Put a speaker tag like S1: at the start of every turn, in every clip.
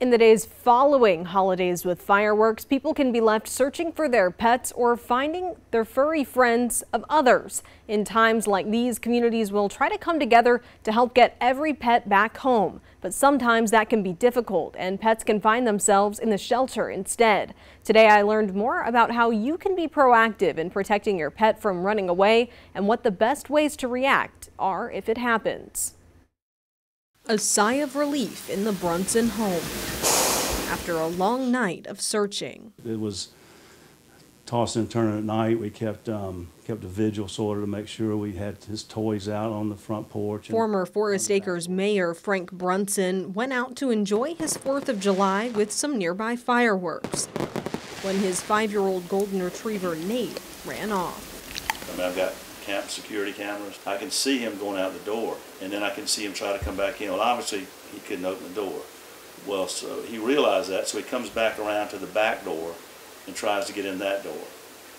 S1: In the days following holidays with fireworks, people can be left searching for their pets or finding their furry friends of others. In times like these, communities will try to come together to help get every pet back home. But sometimes that can be difficult and pets can find themselves in the shelter instead. Today I learned more about how you can be proactive in protecting your pet from running away and what the best ways to react are if it happens. A sigh of relief in the Brunson home after a long night of searching.
S2: It was tossing and turning at night. We kept a vigil sort of to make sure we had his toys out on the front porch.
S1: Former Forest Acres Mayor Frank Brunson went out to enjoy his 4th of July with some nearby fireworks when his 5-year-old golden retriever Nate ran off.
S3: I've got security cameras. I can see him going out the door, and then I can see him try to come back in. Well, obviously, he couldn't open the door. Well, so he realized that, so he comes back around to the back door and tries to get in that door.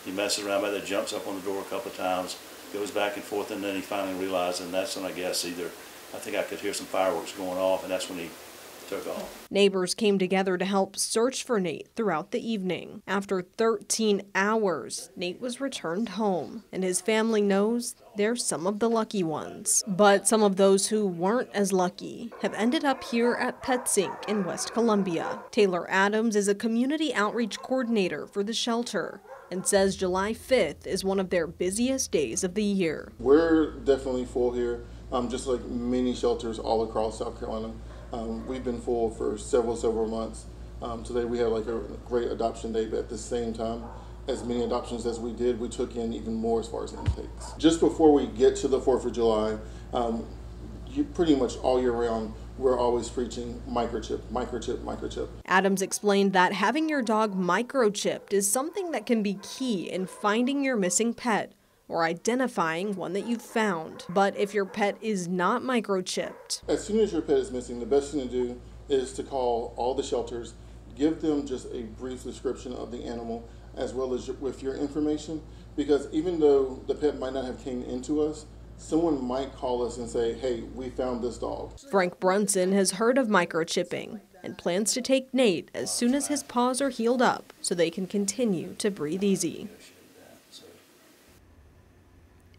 S3: He messes around by there, jumps up on the door a couple of times, goes back and forth, and then he finally realized, and that's when I guess I think I could hear some fireworks going off, and that's when he took off.
S1: Neighbors came together to help search for Nate throughout the evening. After 13 hours, Nate was returned home, and his family knows they're some of the lucky ones. But some of those who weren't as lucky have ended up here at PetSync in West Columbia. Taylor Adams is a community outreach coordinator for the shelter and says July 5th is one of their busiest days of the year.
S4: We're definitely full here, just like many shelters all across South Carolina. We've been full for several months. Today we had like a great adoption day, but at the same time, as many adoptions as we did, we took in even more as far as intakes. Just before we get to the 4th of July, you pretty much all year round, we're always preaching microchip, microchip, microchip.
S1: Adams explained that having your dog microchipped is something that can be key in finding your missing pet or identifying one that you've found. But if your pet is not microchipped,
S4: as soon as your pet is missing, the best thing to do is to call all the shelters, give them just a brief description of the animal as well as with your information, because even though the pet might not have came into us, someone might call us and say, hey, we found this dog.
S1: Frank Brunson has heard of microchipping and plans to take Nate as soon as his paws are healed up so they can continue to breathe easy.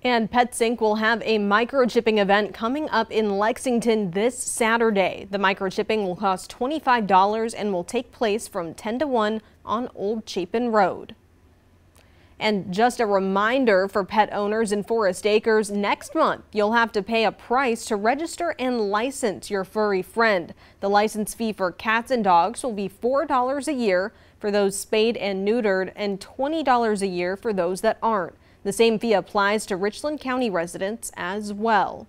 S1: And PetSync will have a microchipping event coming up in Lexington this Saturday. The microchipping will cost $25 and will take place from 10 to 1 on Old Chapin Road. And just a reminder for pet owners in Forest Acres, next month you'll have to pay a price to register and license your furry friend. The license fee for cats and dogs will be $4 a year for those spayed and neutered and $20 a year for those that aren't. The same fee applies to Richland County residents as well.